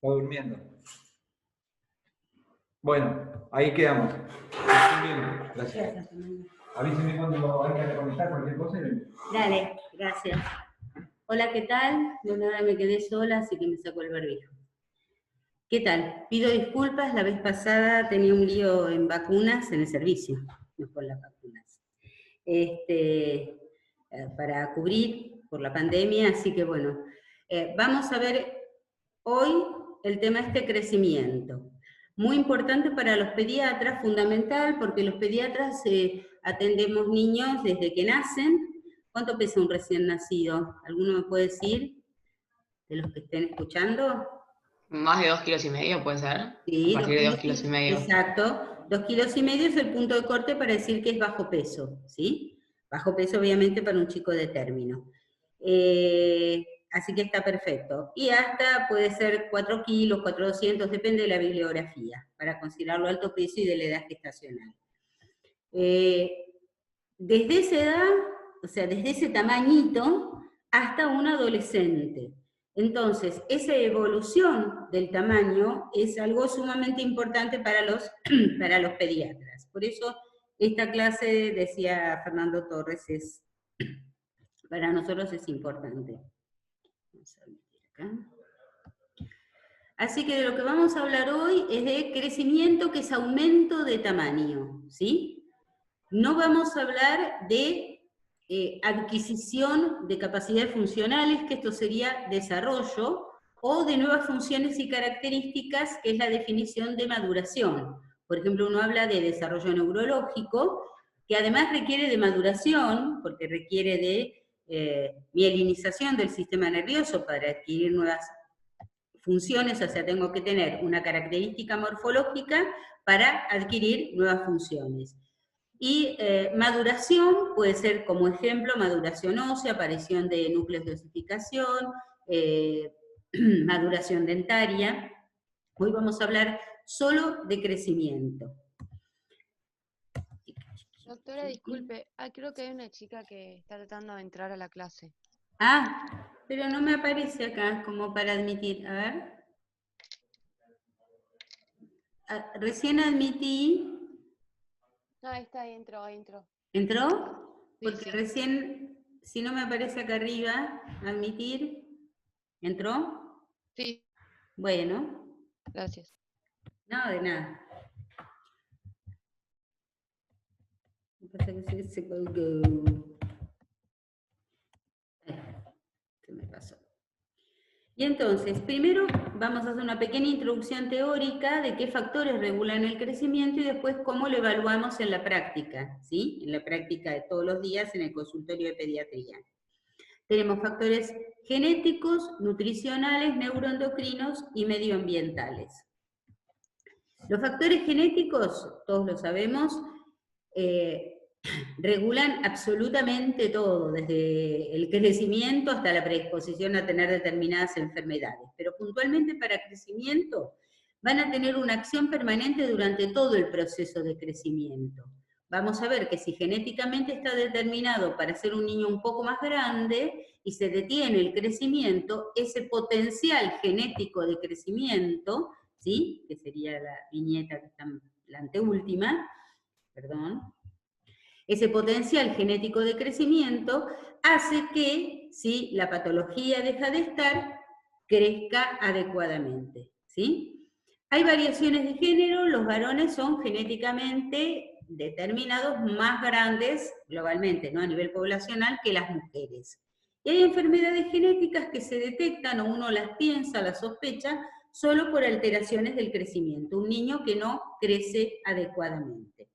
Está durmiendo. Bueno, ahí quedamos. Estén bien, gracias. Avísenme cuando hay que reconectar cualquier cosa. Dale, gracias. Hola, ¿qué tal? Bueno, ahora me quedé sola, así que me saco el barbijo. ¿Qué tal? Pido disculpas, la vez pasada tenía un lío en vacunas, en el servicio, no con las vacunas. Para cubrir por la pandemia, así que bueno, vamos a ver hoy el tema crecimiento. Muy importante para los pediatras, fundamental, porque los pediatras atendemos niños desde que nacen. ¿Cuánto pesa un recién nacido? ¿Alguno me puede decir de los que estén escuchando? Más de 2,5 kilos, ¿puede ser? Sí, A partir de 2,5 kilos. exacto. 2,5 kilos es el punto de corte para decir que es bajo peso, ¿sí? Bajo peso, obviamente, para un chico de término. Así que está perfecto. Y hasta puede ser 4 kilos, 4,200, depende de la bibliografía, para considerarlo alto peso y de la edad gestacional. Desde esa edad, o sea, desde ese tamañito, hasta un adolescente. Entonces, esa evolución del tamaño es algo sumamente importante para los pediatras. Por eso, esta clase, decía Fernando Torres, para nosotros es importante. Vamos a meter acá. Así que de lo que vamos a hablar hoy es de crecimiento, que es aumento de tamaño, ¿sí? No vamos a hablar de adquisición de capacidades funcionales, que esto sería desarrollo, o de nuevas funciones y características, que es la definición de maduración. Por ejemplo, uno habla de desarrollo neurológico, que además requiere de maduración, porque requiere de mielinización del sistema nervioso para adquirir nuevas funciones, o sea, tengo que tener una característica morfológica para adquirir nuevas funciones. Y maduración puede ser, como ejemplo, maduración ósea, aparición de núcleos de osificación, maduración dentaria. Hoy vamos a hablar solo de crecimiento. Doctora, disculpe, creo que hay una chica que está tratando de entrar a la clase. Ah, pero no me aparece acá como para admitir. A ver. Recién admití. No, ahí está, ahí entró, ahí entró. ¿Entró? Sí, Porque sí. recién, si no me aparece acá arriba, admitir. ¿Entró? Sí. Bueno. Gracias. No, de nada. Pasa que se colgó. Se me pasó. Y entonces, primero vamos a hacer una pequeña introducción teórica de qué factores regulan el crecimiento y después cómo lo evaluamos en la práctica, ¿sí? En la práctica de todos los días en el consultorio de pediatría. Tenemos factores genéticos, nutricionales, neuroendocrinos y medioambientales. Los factores genéticos, todos lo sabemos, regulan absolutamente todo, desde el crecimiento hasta la predisposición a tener determinadas enfermedades. Pero puntualmente para crecimiento van a tener una acción permanente durante todo el proceso de crecimiento. Vamos a ver que si genéticamente está determinado para ser un niño un poco más grande y se detiene el crecimiento, ese potencial genético de crecimiento, ¿sí? Que sería la viñeta que está la anteúltima, perdón, ese potencial genético de crecimiento hace que, si la patología deja de estar, crezca adecuadamente, ¿sí? Hay variaciones de género, los varones son genéticamente determinados más grandes, globalmente, ¿no? A nivel poblacional, que las mujeres. Y hay enfermedades genéticas que se detectan, o uno las piensa, las sospecha, solo por alteraciones del crecimiento, un niño que no crece adecuadamente.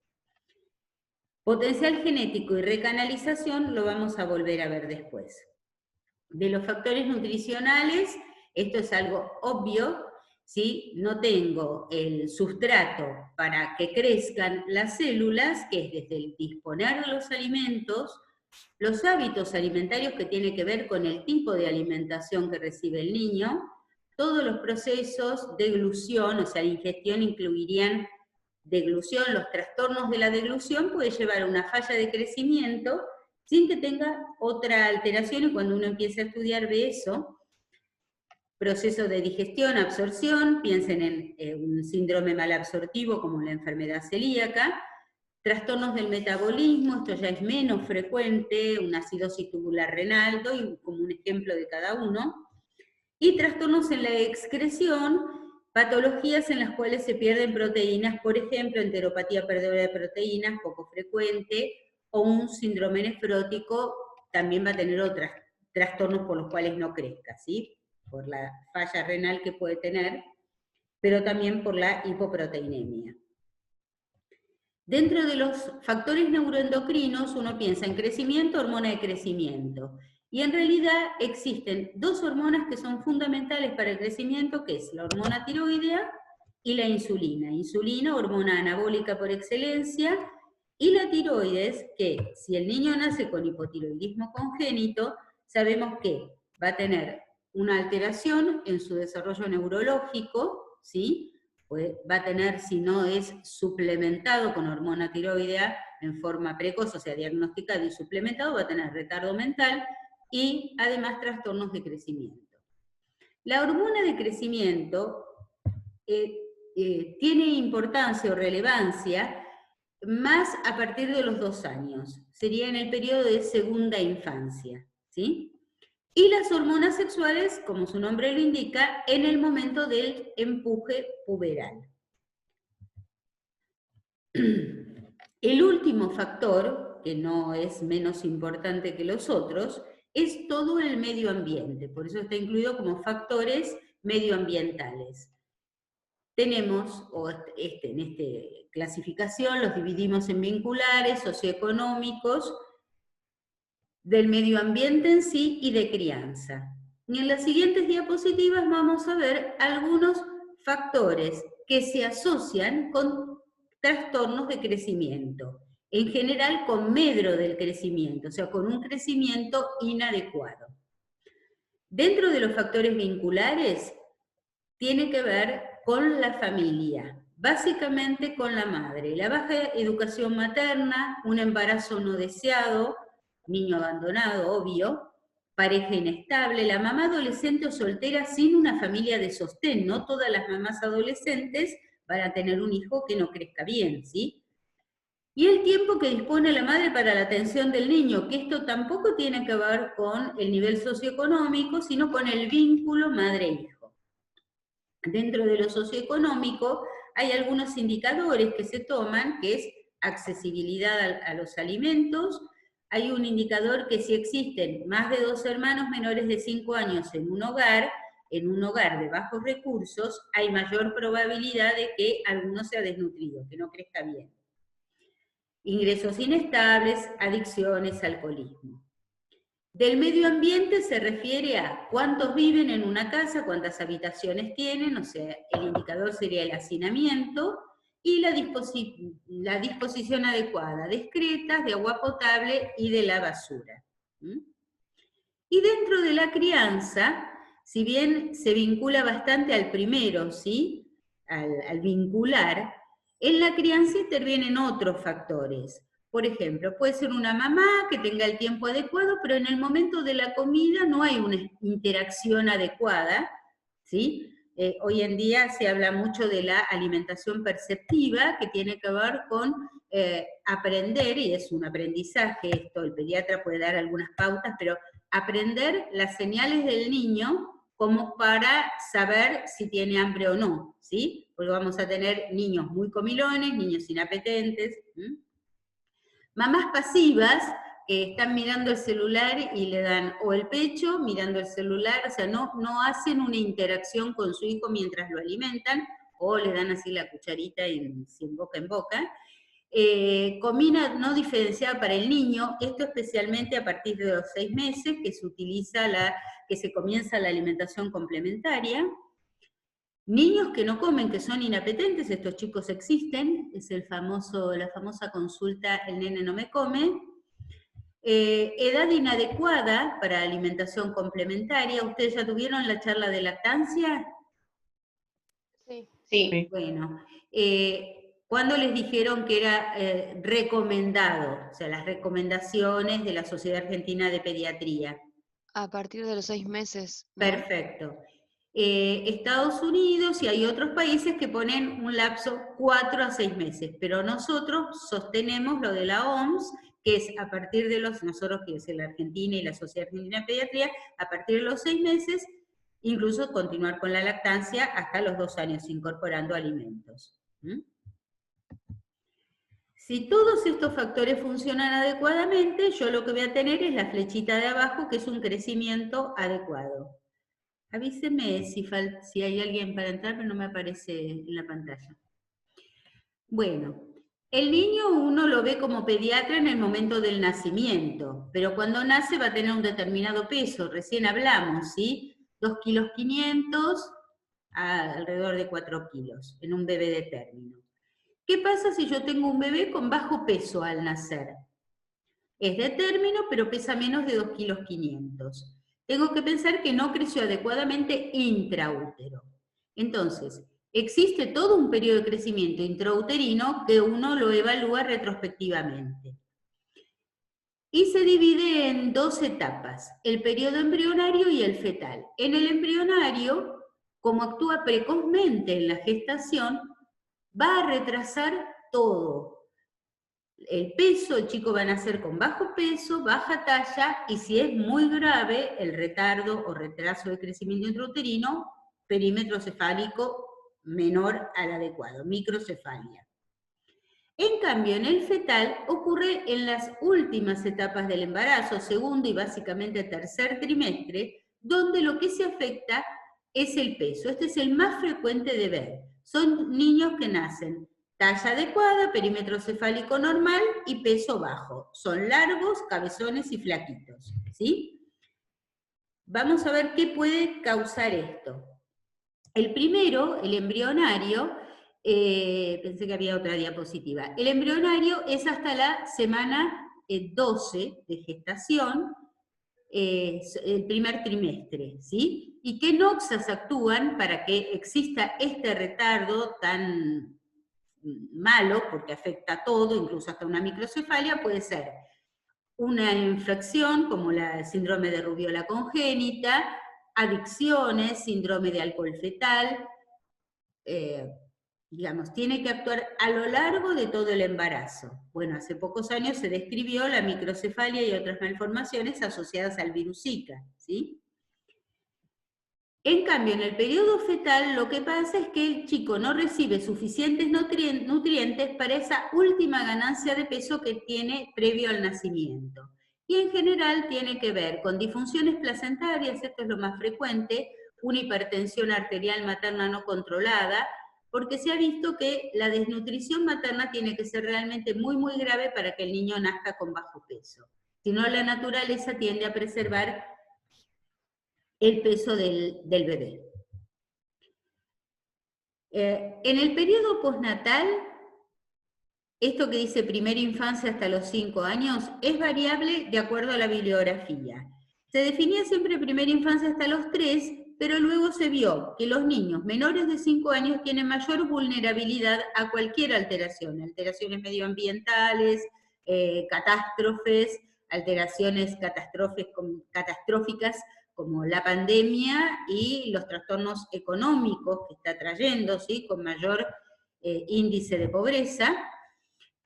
Potencial genético y recanalización lo vamos a volver a ver después. De los factores nutricionales, esto es algo obvio, ¿sí? No tengo el sustrato para que crezcan las células, que es desde el disponer de los alimentos, los hábitos alimentarios que tiene que ver con el tipo de alimentación que recibe el niño, todos los procesos de deglución, o sea, la ingestión incluirían deglución, los trastornos de la deglución puede llevar a una falla de crecimiento sin que tenga otra alteración, y cuando uno empieza a estudiar ve eso. proceso de digestión, absorción, piensen en un síndrome malabsortivo como la enfermedad celíaca, trastornos del metabolismo, esto ya es menos frecuente, una acidosis tubular renal, doy como un ejemplo de cada uno, y trastornos en la excreción, patologías en las cuales se pierden proteínas, por ejemplo, enteropatía perdedora de proteínas, poco frecuente, o un síndrome nefrótico, también va a tener otros trastornos por los cuales no crezca, ¿sí? Por la falla renal que puede tener, pero también por la hipoproteinemia. Dentro de los factores neuroendocrinos, uno piensa en crecimiento, hormona de crecimiento. Y en realidad existen dos hormonas que son fundamentales para el crecimiento, que es la hormona tiroidea y la insulina. Insulina, hormona anabólica por excelencia, y la tiroides, que si el niño nace con hipotiroidismo congénito, sabemos que va a tener una alteración en su desarrollo neurológico, ¿sí? Pues va a tener, si no es suplementado con hormona tiroidea en forma precoz, o sea, diagnosticado y suplementado, va a tener retardo mental y además trastornos de crecimiento. La hormona de crecimiento tiene importancia o relevancia más a partir de los 2 años, sería en el periodo de segunda infancia, ¿sí? Y las hormonas sexuales, como su nombre lo indica, en el momento del empuje puberal. El último factor, que no es menos importante que los otros, es todo el medio ambiente, por eso está incluido como factores medioambientales. Tenemos, en esta clasificación, los dividimos en vinculares, socioeconómicos, del medio ambiente en sí y de crianza. Y en las siguientes diapositivas vamos a ver algunos factores que se asocian con trastornos de crecimiento, en general con medro del crecimiento, o sea, con un crecimiento inadecuado. Dentro de los factores vinculares, tiene que ver con la familia, básicamente con la madre, la baja educación materna, un embarazo no deseado, niño abandonado, obvio, pareja inestable, la mamá adolescente o soltera sin una familia de sostén, no todas las mamás adolescentes van a tener un hijo que no crezca bien, ¿sí? Y el tiempo que dispone la madre para la atención del niño, que esto tampoco tiene que ver con el nivel socioeconómico, sino con el vínculo madre-hijo. Dentro de lo socioeconómico hay algunos indicadores que se toman, que es accesibilidad a los alimentos. Hay un indicador que si existen más de 2 hermanos menores de 5 años en un hogar de bajos recursos, hay mayor probabilidad de que alguno sea desnutrido, que no crezca bien. Ingresos inestables, adicciones, alcoholismo. Del medio ambiente se refiere a cuántos viven en una casa, cuántas habitaciones tienen, o sea, el indicador sería el hacinamiento, y la disposición adecuada de excretas, de agua potable y de la basura. Y dentro de la crianza, si bien se vincula bastante al primero, ¿sí? Al vincular, en la crianza intervienen otros factores. Por ejemplo, puede ser una mamá que tenga el tiempo adecuado, pero en el momento de la comida no hay una interacción adecuada, ¿sí? Hoy en día se habla mucho de la alimentación perceptiva, que tiene que ver con aprender, y es un aprendizaje esto, el pediatra puede dar algunas pautas, pero aprender las señales del niño como para saber si tiene hambre o no, ¿sí? Porque vamos a tener niños muy comilones, niños inapetentes. Mamás pasivas que están mirando el celular y le dan o el pecho mirando el celular, o sea, no hacen una interacción con su hijo mientras lo alimentan, o le dan así la cucharita sin boca en boca. Comida no diferenciada para el niño, esto especialmente a partir de los 6 meses, que se comienza la alimentación complementaria. Niños que no comen, que son inapetentes, estos chicos existen, es la famosa consulta, el nene no me come. Edad inadecuada para alimentación complementaria, ¿ustedes ya tuvieron la charla de lactancia? Sí. Sí. Bueno, ¿cuándo les dijeron que era recomendado? O sea, las recomendaciones de la Sociedad Argentina de Pediatría. A partir de los 6 meses, ¿no? Perfecto. Estados Unidos y hay otros países que ponen un lapso 4 a 6 meses, pero nosotros sostenemos lo de la OMS, que es a partir de nosotros que es la Argentina y la Sociedad Argentina de Pediatría, a partir de los 6 meses, incluso continuar con la lactancia hasta los 2 años, incorporando alimentos. ¿Mm? Si todos estos factores funcionan adecuadamente, yo lo que voy a tener es la flechita de abajo, que es un crecimiento adecuado. Avíseme si hay alguien para entrar, pero no me aparece en la pantalla. Bueno, el niño uno lo ve como pediatra en el momento del nacimiento, pero cuando nace va a tener un determinado peso, recién hablamos, ¿sí? 2,5 kilos a alrededor de 4 kilos, en un bebé de término. ¿Qué pasa si yo tengo un bebé con bajo peso al nacer? Es de término, pero pesa menos de 2,5 kilos. Tengo que pensar que no creció adecuadamente intraútero. Entonces, existe todo un periodo de crecimiento intrauterino que uno lo evalúa retrospectivamente. Y se divide en 2 etapas, el periodo embrionario y el fetal. En el embrionario, como actúa precozmente en la gestación, va a retrasar todo. El peso, el chico va a nacer con bajo peso, baja talla, y si es muy grave, el retardo o retraso de crecimiento intrauterino, perímetro cefálico menor al adecuado, microcefalia. En cambio, en el fetal ocurre en las últimas etapas del embarazo, segundo y básicamente tercer trimestre, donde lo que se afecta es el peso. Este es el más frecuente de ver. Son niños que nacen talla adecuada, perímetro cefálico normal y peso bajo. Son largos, cabezones y flaquitos, ¿sí? Vamos a ver qué puede causar esto. El primero, el embrionario, pensé que había otra diapositiva. El embrionario es hasta la semana 12 de gestación, el primer trimestre, ¿sí? ¿Y qué noxas actúan para que exista este retardo tan malo, porque afecta a todo, incluso hasta una microcefalia? Puede ser una infección como el síndrome de rubiola congénita, adicciones, síndrome de alcohol fetal, digamos, tiene que actuar a lo largo de todo el embarazo. Bueno, hace pocos años se describió la microcefalia y otras malformaciones asociadas al virus Zika, ¿sí? En cambio, en el periodo fetal lo que pasa es que el chico no recibe suficientes nutrientes para esa última ganancia de peso que tiene previo al nacimiento. Y en general tiene que ver con disfunciones placentarias, esto es lo más frecuente, una hipertensión arterial materna no controlada, porque se ha visto que la desnutrición materna tiene que ser realmente muy, muy grave para que el niño nazca con bajo peso. Si no, la naturaleza tiende a preservar el peso del bebé. En el periodo postnatal, esto que dice primera infancia hasta los 5 años, es variable de acuerdo a la bibliografía. Se definía siempre primera infancia hasta los 3, pero luego se vio que los niños menores de 5 años tienen mayor vulnerabilidad a cualquier alteración, alteraciones medioambientales, catástrofes, alteraciones catastróficas como la pandemia y los trastornos económicos que está trayendo, ¿sí? Con mayor índice de pobreza,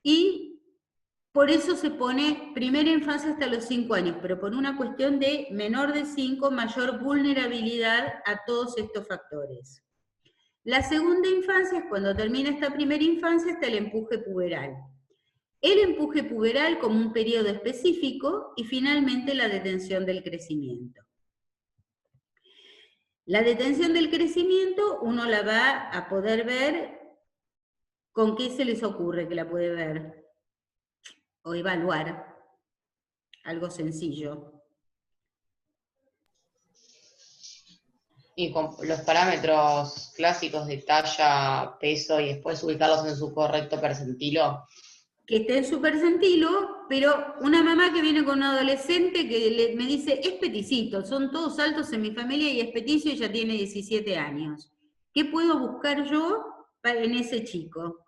y por eso se pone primera infancia hasta los 5 años, pero por una cuestión de menor de 5, mayor vulnerabilidad a todos estos factores. La segunda infancia es cuando termina esta primera infancia hasta el empuje puberal. El empuje puberal como un periodo específico y finalmente la detención del crecimiento. La detención del crecimiento uno la va a poder ver, ¿con qué se les ocurre que la puede ver? O evaluar, algo sencillo. Y con los parámetros clásicos de talla, peso y después ubicarlos en su correcto percentilo. Que esté en su percentilo, pero una mamá que viene con un adolescente que me dice, es peticito, son todos altos en mi familia y es peticio y ya tiene 17 años. ¿Qué puedo buscar yo en ese chico?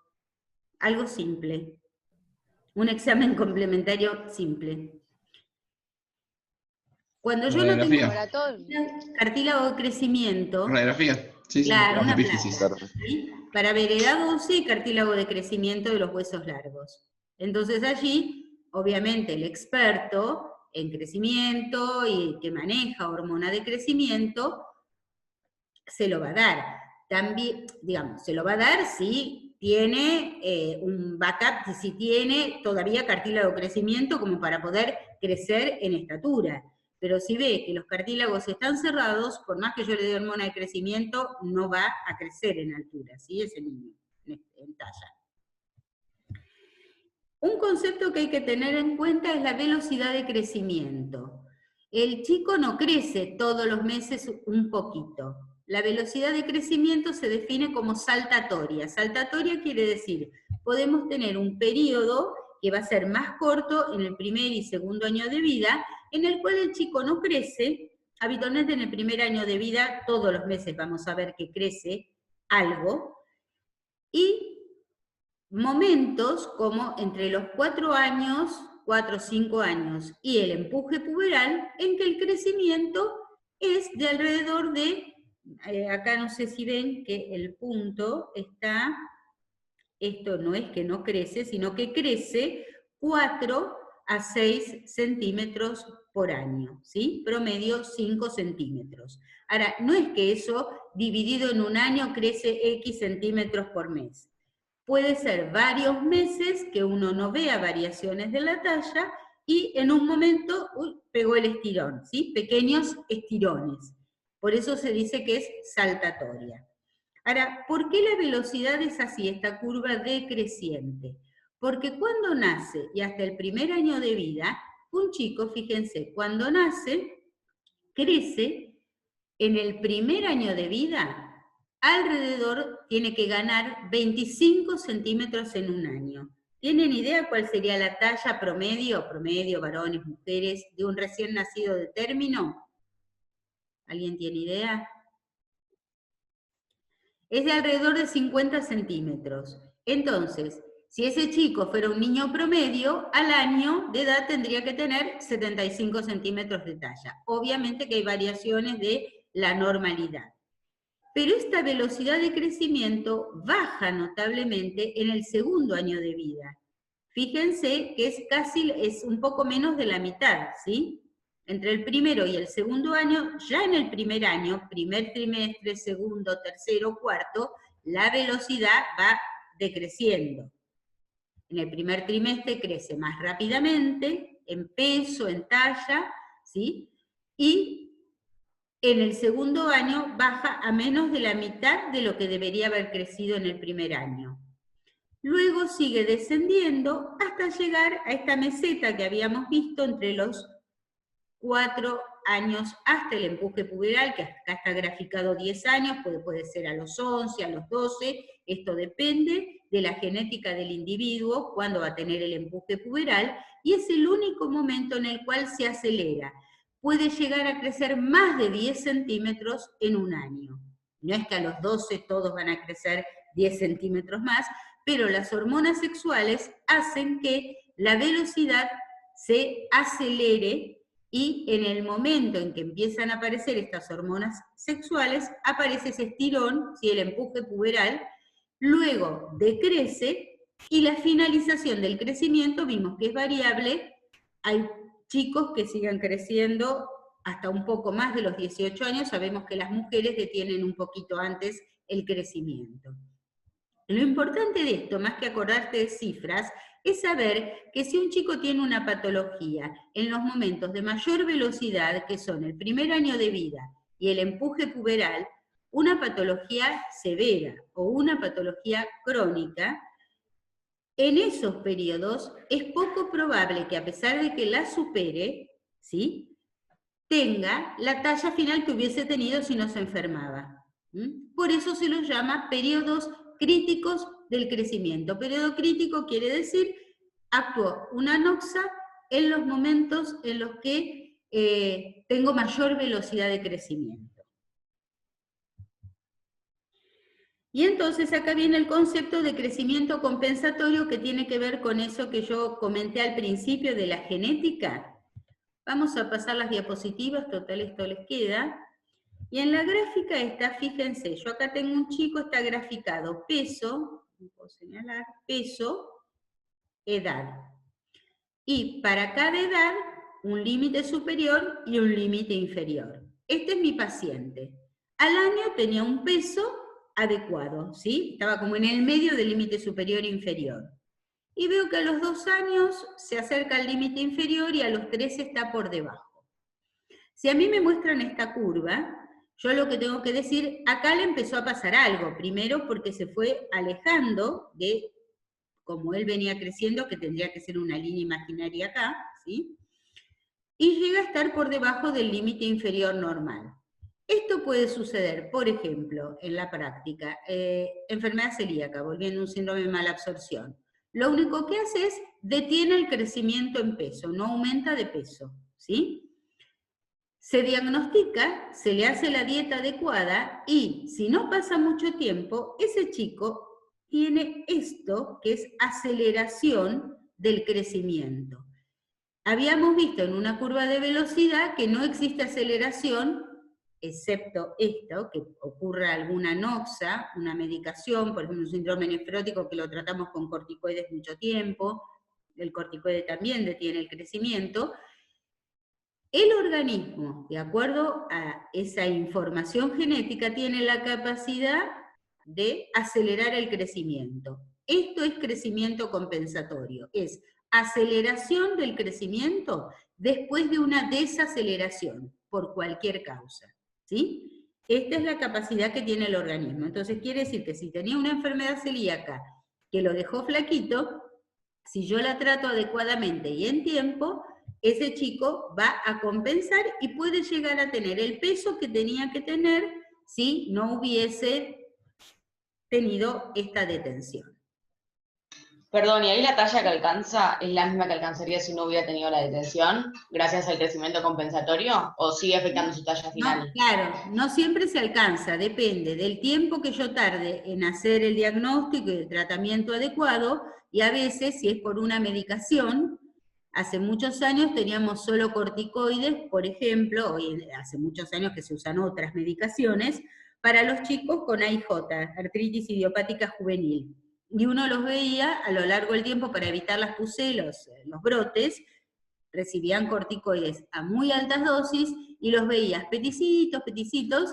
Algo simple. Un examen complementario simple. Cuando yo no tengo Radiografía. Para todo. cartílago de crecimiento, Radiografía. Sí, sí. claro, Las una epífisis. placa, ¿sí? Para ver edad ósea y cartílago de crecimiento de los huesos largos. Entonces allí, obviamente, el experto en crecimiento y que maneja hormona de crecimiento, se lo va a dar. También, digamos, se lo va a dar si tiene un backup, si tiene todavía cartílago de crecimiento como para poder crecer en estatura. Pero si ve que los cartílagos están cerrados, por más que yo le dé hormona de crecimiento, no va a crecer en altura, ¿sí? Ese niño, en talla. Un concepto que hay que tener en cuenta es la velocidad de crecimiento. El chico no crece todos los meses un poquito. La velocidad de crecimiento se define como saltatoria. Saltatoria quiere decir, podemos tener un periodo que va a ser más corto en el primer y segundo año de vida, en el cual el chico no crece. Habitualmente en el primer año de vida, todos los meses vamos a ver que crece algo, y momentos como entre los 4 años, 4 o 5 años, y el empuje puberal, en que el crecimiento es de alrededor de, acá no sé si ven que el punto está, esto no es que no crece, sino que crece 4 a 6 centímetros por año, ¿sí? Promedio 5 centímetros. Ahora, no es que eso dividido en un año crece X centímetros por mes. Puede ser varios meses que uno no vea variaciones de la talla y en un momento, pegó el estirón, ¿sí? Pequeños estirones. Por eso se dice que es saltatoria. Ahora, ¿por qué la velocidad es así, esta curva decreciente? Porque cuando nace y hasta el primer año de vida, un chico, fíjense, cuando nace, crece en el primer año de vida, alrededor tiene que ganar 25 centímetros en un año. ¿Tienen idea cuál sería la talla promedio, varones, mujeres, de un recién nacido de término? ¿Alguien tiene idea? Es de alrededor de 50 centímetros. Entonces, si ese chico fuera un niño promedio, al año de edad tendría que tener 75 centímetros de talla. Obviamente que hay variaciones de la normalidad. Pero esta velocidad de crecimiento baja notablemente en el segundo año de vida. Fíjense que es un poco menos de la mitad, ¿sí? Entre el primero y el segundo año, ya en el primer año, primer trimestre, segundo, tercero, cuarto, la velocidad va decreciendo. En el primer trimestre crece más rápidamente, en peso, en talla, ¿sí? Y en el segundo año baja a menos de la mitad de lo que debería haber crecido en el primer año. Luego sigue descendiendo hasta llegar a esta meseta que habíamos visto entre los 4 años hasta el empuje puberal, que acá está graficado 10 años, puede ser a los 11, a los 12, esto depende de la genética del individuo, cuándo va a tener el empuje puberal, y es el único momento en el cual se acelera. Puede llegar a crecer más de 10 centímetros en un año. No es que a los 12 todos van a crecer 10 centímetros más, pero las hormonas sexuales hacen que la velocidad se acelere y en el momento en que empiezan a aparecer estas hormonas sexuales, aparece ese estirón, ¿sí? El empuje puberal, luego decrece y la finalización del crecimiento vimos que es variable. Hay chicos que sigan creciendo hasta un poco más de los 18 años, sabemos que las mujeres detienen un poquito antes el crecimiento. Lo importante de esto, más que acordarte de cifras, es saber que si un chico tiene una patología en los momentos de mayor velocidad, que son el primer año de vida y el empuje puberal, una patología severa o una patología crónica, en esos periodos es poco probable que a pesar de que la supere, ¿sí?, tenga la talla final que hubiese tenido si no se enfermaba. Por eso se los llama periodos críticos del crecimiento. Periodo crítico quiere decir, actuó una anoxa en los momentos en los que tengo mayor velocidad de crecimiento. Y entonces acá viene el concepto de crecimiento compensatorio que tiene que ver con eso que yo comenté al principio de la genética. Vamos a pasar las diapositivas, total esto les queda. Y en la gráfica está, fíjense, yo acá tengo un chico, está graficado peso, puedo señalar, peso, edad. Y para cada edad, un límite superior y un límite inferior. Este es mi paciente. Al año tenía un peso adecuado, ¿sí? Estaba como en el medio del límite superior e inferior. Y veo que a los 2 años se acerca al límite inferior y a los 3 está por debajo. Si a mí me muestran esta curva, yo lo que tengo que decir, acá le empezó a pasar algo. Primero porque se fue alejando de como él venía creciendo, que tendría que ser una línea imaginaria acá, ¿sí? Y llega a estar por debajo del límite inferior normal. Esto puede suceder, por ejemplo, en la práctica, enfermedad celíaca, volviendo a un síndrome de mala absorción. Lo único que hace es detiene el crecimiento en peso, no aumenta de peso, ¿sí? Se diagnostica, se le hace la dieta adecuada y si no pasa mucho tiempo, ese chico tiene esto que es aceleración del crecimiento. Habíamos visto en una curva de velocidad que no existe aceleración, excepto esto, que ocurra alguna noxa, una medicación, por ejemplo un síndrome nefrótico que lo tratamos con corticoides mucho tiempo, el corticoide también detiene el crecimiento. El organismo, de acuerdo a esa información genética, tiene la capacidad de acelerar el crecimiento. Esto es crecimiento compensatorio, es aceleración del crecimiento después de una desaceleración, por cualquier causa, ¿sí? Esta es la capacidad que tiene el organismo. Entonces quiere decir que si tenía una enfermedad celíaca que lo dejó flaquito, si yo la trato adecuadamente y en tiempo, ese chico va a compensar y puede llegar a tener el peso que tenía que tener si no hubiese tenido esta detención. Perdón, ¿y ahí la talla que alcanza es la misma que alcanzaría si no hubiera tenido la detención, gracias al crecimiento compensatorio, o sigue afectando su talla final? No, claro, no siempre se alcanza, depende del tiempo que yo tarde en hacer el diagnóstico y el tratamiento adecuado, y a veces, si es por una medicación, hace muchos años teníamos solo corticoides, por ejemplo, hoy hace muchos años que se usan otras medicaciones, para los chicos con AIJ, artritis idiopática juvenil. Y uno los veía a lo largo del tiempo para evitar las pucelos, los brotes, recibían corticoides a muy altas dosis y los veías peticitos,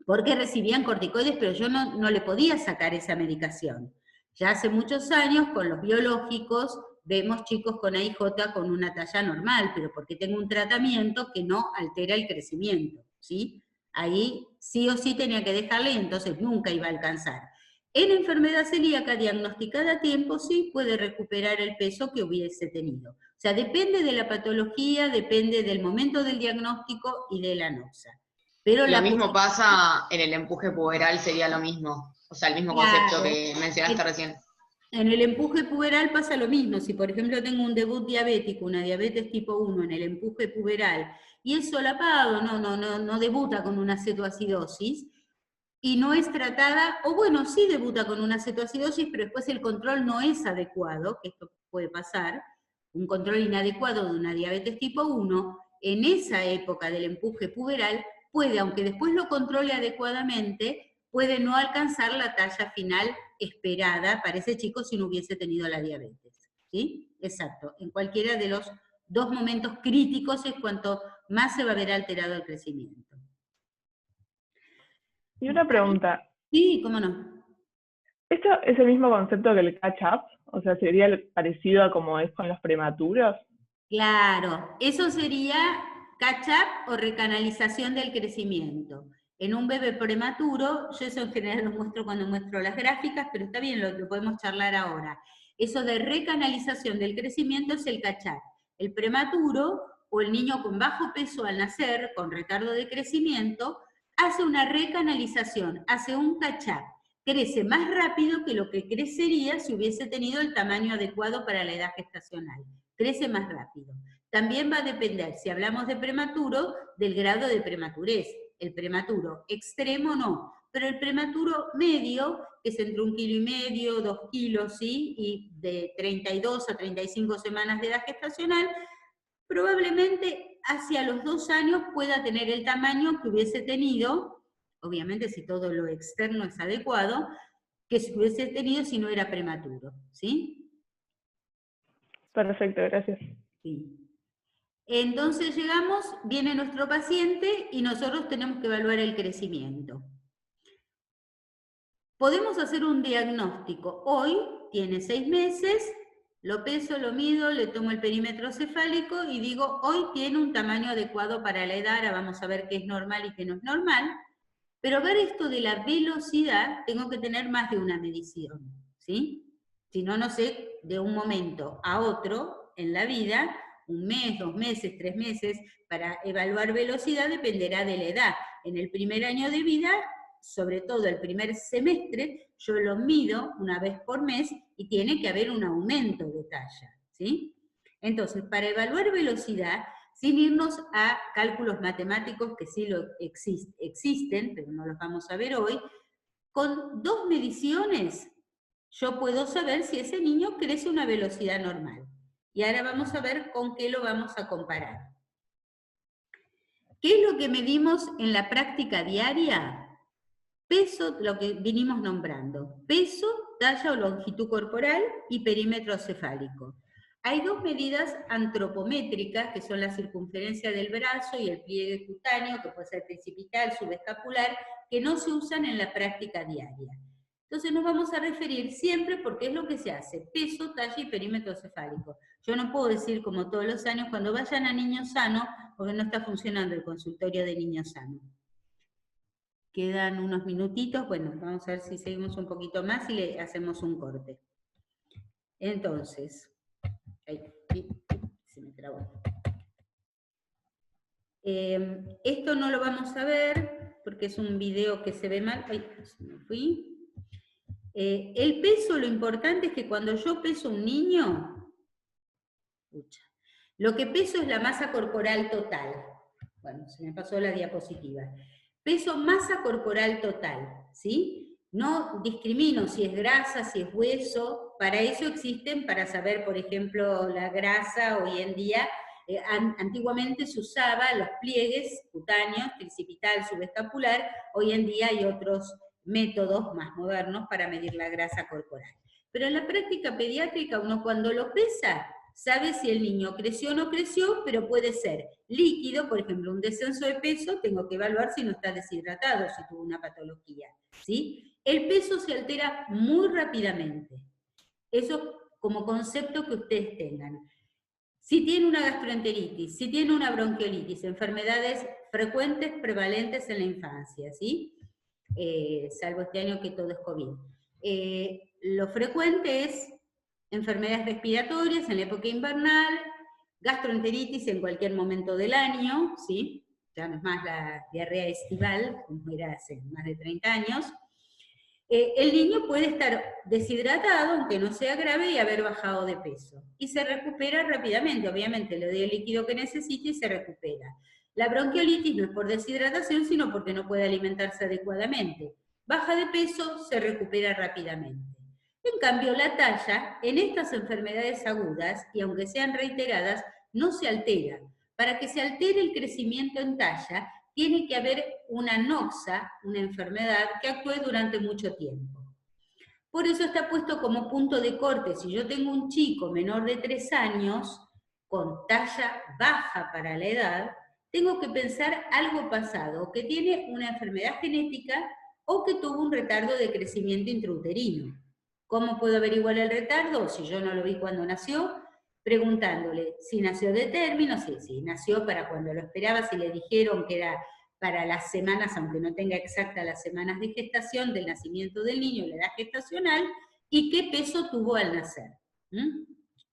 porque recibían corticoides, pero yo no le podía sacar esa medicación. Ya hace muchos años, con los biológicos, vemos chicos con AIJ con una talla normal, pero porque tengo un tratamiento que no altera el crecimiento, ¿sí? Ahí sí o sí tenía que dejarle y entonces nunca iba a alcanzar. En enfermedad celíaca diagnosticada a tiempo sí puede recuperar el peso que hubiese tenido. O sea, depende de la patología, depende del momento del diagnóstico y de la noxa. Pero Lo mismo pasa en el empuje puberal, sería lo mismo. O sea, el mismo concepto que mencionaste recién. En el empuje puberal pasa lo mismo. Si, por ejemplo, tengo un debut diabético, una diabetes tipo 1 en el empuje puberal, y es solapado, no debuta con una cetoacidosis, y no es tratada, o bueno, sí debuta con una cetoacidosis, pero después el control no es adecuado, que esto puede pasar, un control inadecuado de una diabetes tipo 1, en esa época del empuje puberal, puede, aunque después lo controle adecuadamente, puede no alcanzar la talla final esperada para ese chico si no hubiese tenido la diabetes. ¿Sí? Exacto. En cualquiera de los dos momentos críticos es cuanto más se va a ver alterado el crecimiento. Y una pregunta. Sí, cómo no. ¿Esto es el mismo concepto que el catch-up? O sea, ¿sería parecido a como es con los prematuros? Claro, eso sería catch-up o recanalización del crecimiento. En un bebé prematuro, yo eso en general lo muestro cuando muestro las gráficas, pero está bien, lo podemos charlar ahora. Eso de recanalización del crecimiento es el catch-up. El prematuro o el niño con bajo peso al nacer, con retardo de crecimiento, hace una recanalización, hace un catch-up. Crece más rápido que lo que crecería si hubiese tenido el tamaño adecuado para la edad gestacional. Crece más rápido. También va a depender, si hablamos de prematuro, del grado de prematurez. El prematuro extremo no, pero el prematuro medio, que es entre 1,5 kg, 2 kilos, ¿sí? Y de 32 a 35 semanas de edad gestacional, probablemente hacia los 2 años pueda tener el tamaño que hubiese tenido, obviamente si todo lo externo es adecuado, que se hubiese tenido si no era prematuro, ¿sí? Perfecto, gracias. Sí. Entonces llegamos, viene nuestro paciente y nosotros tenemos que evaluar el crecimiento. Podemos hacer un diagnóstico. Hoy tiene 6 meses, lo peso, lo mido, le tomo el perímetro cefálico y digo, hoy tiene un tamaño adecuado para la edad, ahora vamos a ver qué es normal y qué no es normal. Pero ver esto de la velocidad, tengo que tener más de una medición, ¿sí? Si no, no sé, de un momento a otro en la vida, 1 mes, 2 meses, 3 meses, para evaluar velocidad dependerá de la edad. En el primer año de vida, sobre todo el primer semestre, yo lo mido una vez por mes y tiene que haber un aumento de talla, ¿sí? Entonces, para evaluar velocidad, sin irnos a cálculos matemáticos que sí existen, pero no los vamos a ver hoy, con 2 mediciones yo puedo saber si ese niño crece a una velocidad normal. Y ahora vamos a ver con qué lo vamos a comparar. ¿Qué es lo que medimos en la práctica diaria? Peso, lo que vinimos nombrando, peso, talla o longitud corporal y perímetro cefálico. Hay 2 medidas antropométricas, que son la circunferencia del brazo y el pliegue cutáneo, que puede ser precipital, subescapular, que no se usan en la práctica diaria. Entonces nos vamos a referir siempre porque es lo que se hace, peso, talla y perímetro cefálico. Yo no puedo decir como todos los años, cuando vayan a Niño Sano, porque no está funcionando el consultorio de Niño Sano. Quedan unos minutitos, bueno, vamos a ver si seguimos un poquito más y le hacemos un corte. Entonces, se me trabó. Esto no lo vamos a ver, porque es un video que se ve mal. Ay, se me fui. El peso, lo importante es que cuando yo peso un niño, lo que peso es la masa corporal total. Bueno, se me pasó la diapositiva. Peso masa corporal total, ¿sí? No discrimino si es grasa, si es hueso, para eso existen, para saber, por ejemplo, la grasa hoy en día, antiguamente se usaba los pliegues cutáneos, tricipital, subescapular, hoy en día hay otros métodos más modernos para medir la grasa corporal. Pero en la práctica pediátrica uno cuando lo pesa, sabe si el niño creció o no creció, pero puede ser líquido, por ejemplo, un descenso de peso, tengo que evaluar si no está deshidratado, si tuvo una patología, ¿sí? El peso se altera muy rápidamente. Eso como concepto que ustedes tengan. Si tiene una gastroenteritis, si tiene una bronquiolitis, enfermedades frecuentes, prevalentes en la infancia, ¿sí? Salvo este año que todo es COVID. Lo frecuente es enfermedades respiratorias en la época invernal, gastroenteritis en cualquier momento del año, ¿sí? Ya no es más la diarrea estival, como era hace más de 30 años. El niño puede estar deshidratado, aunque no sea grave, y haber bajado de peso. Y se recupera rápidamente, obviamente, le doy el líquido que necesita y se recupera. La bronquiolitis no es por deshidratación, sino porque no puede alimentarse adecuadamente. Baja de peso, se recupera rápidamente. En cambio, la talla, en estas enfermedades agudas, y aunque sean reiteradas, no se altera. Para que se altere el crecimiento en talla, tiene que haber una noxa, una enfermedad, que actúe durante mucho tiempo. Por eso está puesto como punto de corte. Si yo tengo un chico menor de 3 años, con talla baja para la edad, tengo que pensar algo pasado, que tiene una enfermedad genética o que tuvo un retardo de crecimiento intrauterino. ¿Cómo puedo averiguar el retardo? Si yo no lo vi cuando nació, preguntándole si nació de término, si nació para cuando lo esperaba, si le dijeron que era para las semanas, aunque no tenga exactas las semanas de gestación del nacimiento del niño, la edad gestacional, y qué peso tuvo al nacer.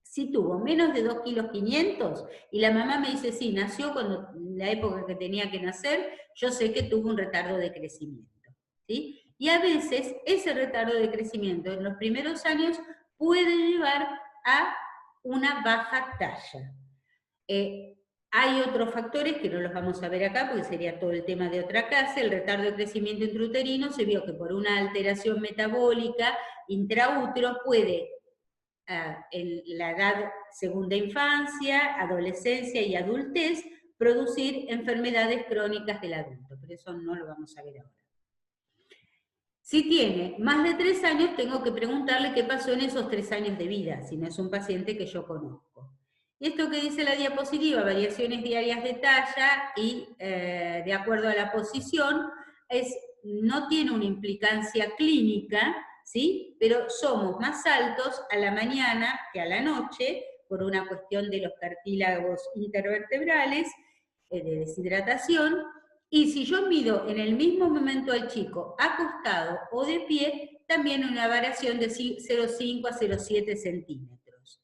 Si tuvo menos de 2,5 kilos, y la mamá me dice, sí, nació cuando la época que tenía que nacer, yo sé que tuvo un retardo de crecimiento, ¿sí? Y a veces ese retardo de crecimiento en los primeros años puede llevar a una baja talla. Hay otros factores que no los vamos a ver acá porque sería todo el tema de otra clase. El retardo de crecimiento intrauterino se vio que por una alteración metabólica intraútero puede en la edad segunda infancia, adolescencia y adultez, producir enfermedades crónicas del adulto, pero eso no lo vamos a ver ahora. Si tiene más de 3 años, tengo que preguntarle qué pasó en esos 3 años de vida, si no es un paciente que yo conozco. Y esto que dice la diapositiva, variaciones diarias de talla y de acuerdo a la posición, no tiene una implicancia clínica, ¿sí? Pero somos más altos a la mañana que a la noche, por una cuestión de los cartílagos intervertebrales, de deshidratación, y si yo mido en el mismo momento al chico acostado o de pie, también una variación de 0,5 a 0,7 centímetros.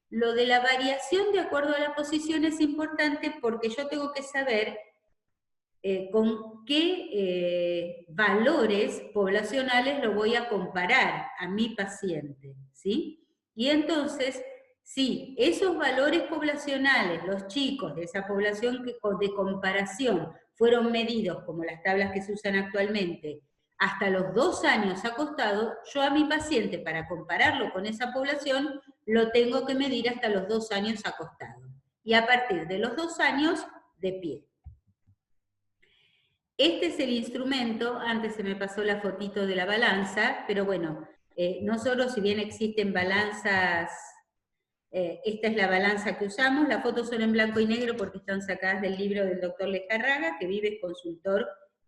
Lo de la variación de acuerdo a la posición es importante porque yo tengo que saber con qué valores poblacionales lo voy a comparar a mi paciente, ¿sí? Y entonces, si esos valores poblacionales, los chicos de esa población de comparación fueron medidos, como las tablas que se usan actualmente, hasta los 2 años acostado, yo a mi paciente, para compararlo con esa población, lo tengo que medir hasta los 2 años acostado. Y a partir de los 2 años, de pie. Este es el instrumento, antes se me pasó la fotito de la balanza, pero bueno, nosotros, si bien existen balanzas, esta es la balanza que usamos, las fotos son en blanco y negro porque están sacadas del libro del doctor Lejarraga, que vive consultor,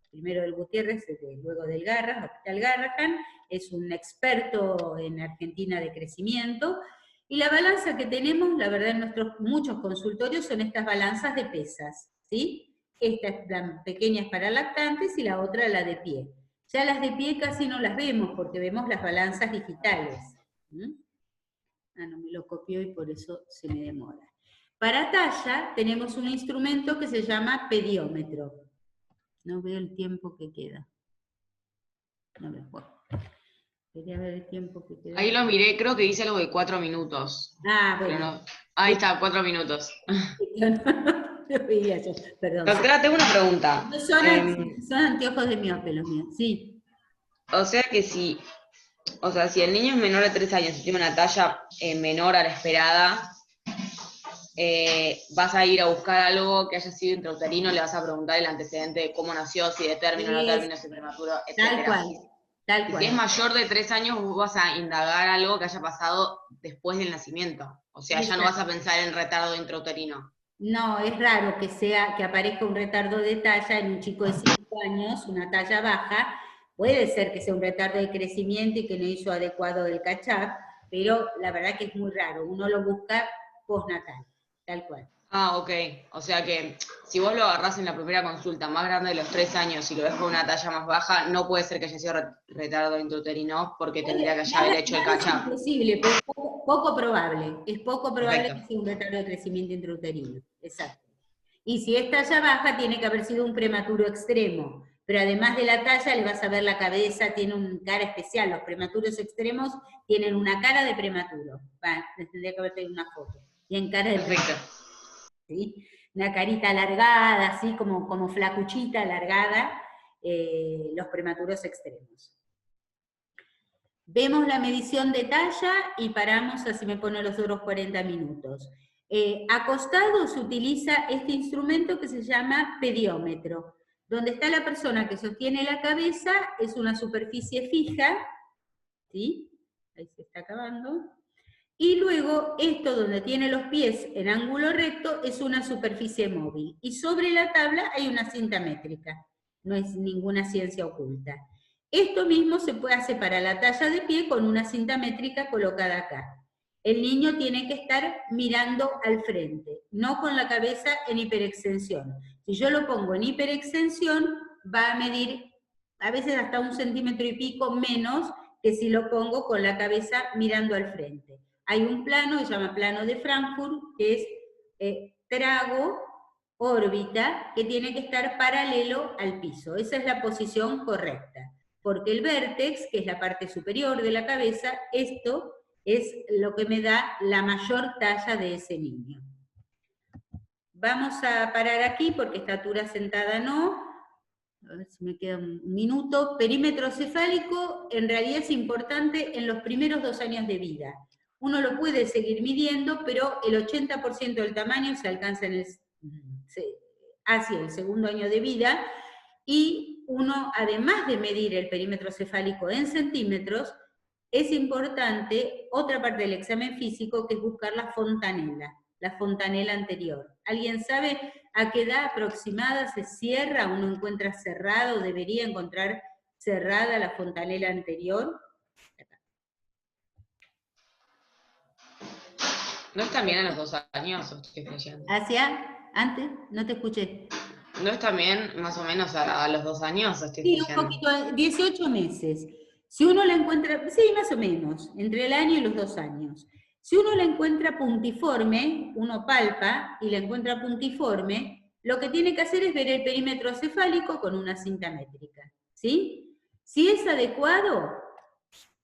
primero del Gutiérrez, luego del Garrahan, Hospital Garrahan, es un experto en Argentina de crecimiento, y la balanza que tenemos, la verdad, en nuestros muchos consultorios son estas balanzas de pesas, ¿sí? Esta es la pequeña para lactantes y la otra la de pie. Ya las de pie casi no las vemos porque vemos las balanzas digitales. Ah, no me lo copió y por eso se me demora. Para talla tenemos un instrumento que se llama pediómetro. No veo el tiempo que queda. No veo. Bueno. Quería ver el tiempo que queda. Ahí lo miré, creo que dice algo de 4 minutos. Ah, bueno. No. Ahí está, 4 minutos. Lo veía yo, perdón. Doctora, tengo una pregunta. No son anteojos de miope los míos, sí. O sea que si el niño es menor de 3 años y tiene una talla menor a la esperada, vas a ir a buscar algo que haya sido intrauterino, le vas a preguntar el antecedente de cómo nació, si de término, no término, si prematuro, etc. Tal cual, tal Y cual. si es mayor de 3 años, vos vas a indagar algo que haya pasado después del nacimiento. O sea, ya no vas a pensar en retardo intrauterino. No, es raro que aparezca un retardo de talla en un chico de 5 años, una talla baja. Puede ser que sea un retardo de crecimiento y que no hizo adecuado el catch-up, pero la verdad que es muy raro. Uno lo busca postnatal, tal cual. Ah, ok. O sea que si vos lo agarrás en la primera consulta más grande de los 3 años y lo ves con una talla más baja, no puede ser que haya sido retardo intrauterino porque tendría que haber hecho el catch-up. Es posible, pero es poco probable. Es poco probable Perfecto. que sea un retardo de crecimiento intrauterino. Exacto. Y si es talla baja, tiene que haber sido un prematuro extremo. Pero además de la talla, le vas a ver la cabeza, tiene una cara especial. Los prematuros extremos tienen una cara de prematuro. Tendría que haber tenido una foto. Tienen cara de Perfecto. ¿sí? Una carita alargada, así como flacuchita alargada, los prematuros extremos. Vemos la medición de talla y paramos, así me pone los otros 40 minutos. Acostado se utiliza este instrumento que se llama pediómetro. Donde está la persona que sostiene la cabeza es una superficie fija, ¿sí? Ahí se está acabando. Y luego, esto donde tiene los pies en ángulo recto es una superficie móvil. Y sobre la tabla hay una cinta métrica. No es ninguna ciencia oculta. Esto mismo se puede hacer para la talla de pie con una cinta métrica colocada acá. El niño tiene que estar mirando al frente, no con la cabeza en hiperextensión. Si yo lo pongo en hiperextensión, va a medir a veces hasta 1,5 centímetros menos que si lo pongo con la cabeza mirando al frente. Hay un plano que se llama plano de Frankfurt, que es trago, órbita, que tiene que estar paralelo al piso. Esa es la posición correcta. Porque el vértex, que es la parte superior de la cabeza, esto es lo que me da la mayor talla de ese niño. Vamos a parar aquí porque estatura sentada no. A ver si me queda un minuto. Perímetro cefálico en realidad es importante en los primeros 2 años de vida. uno lo puede seguir midiendo, pero el 80% del tamaño se alcanza hacia el segundo año de vida, y uno, además de medir el perímetro cefálico en centímetros, es importante otra parte del examen físico, que es buscar la fontanela anterior. ¿Alguien sabe a qué edad aproximada se cierra? ¿Uno encuentra cerrado, debería encontrar cerrada la fontanela anterior? ¿No es también a los 2 años? ¿O estoy flasheando? Antes, no te escuché. ¿No es también más o menos a los 2 años? ¿O estoy Sí, un flasheando? poquito, 18 meses. Si uno la encuentra, sí, más o menos, entre el año y los 2 años. Si uno la encuentra puntiforme, uno palpa y la encuentra puntiforme, lo que tiene que hacer es ver el perímetro cefálico con una cinta métrica, ¿sí? Si es adecuado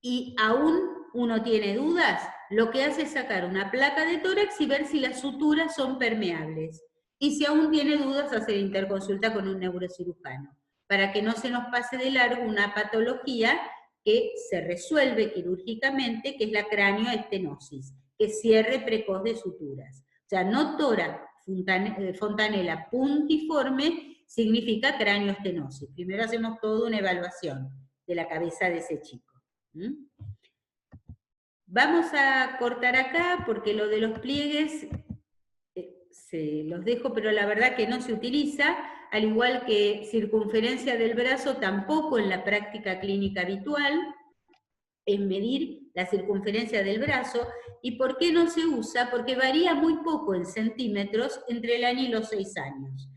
y aún uno tiene dudas, lo que hace es sacar una placa de tórax y ver si las suturas son permeables. Y si aún tiene dudas, hacer interconsulta con un neurocirujano, para que no se nos pase de largo una patología que se resuelve quirúrgicamente, que es la cranioestenosis, que es cierre precoz de suturas. O sea, no tórax, fontanela puntiforme, significa cranioestenosis. Primero hacemos toda una evaluación de la cabeza de ese chico. Vamos a cortar acá, porque lo de los pliegues se los dejo, pero la verdad que no se utiliza, al igual que circunferencia del brazo, tampoco en la práctica clínica habitual, es medir la circunferencia del brazo. ¿Y por qué no se usa? Porque varía muy poco en centímetros entre el año y los 6 años.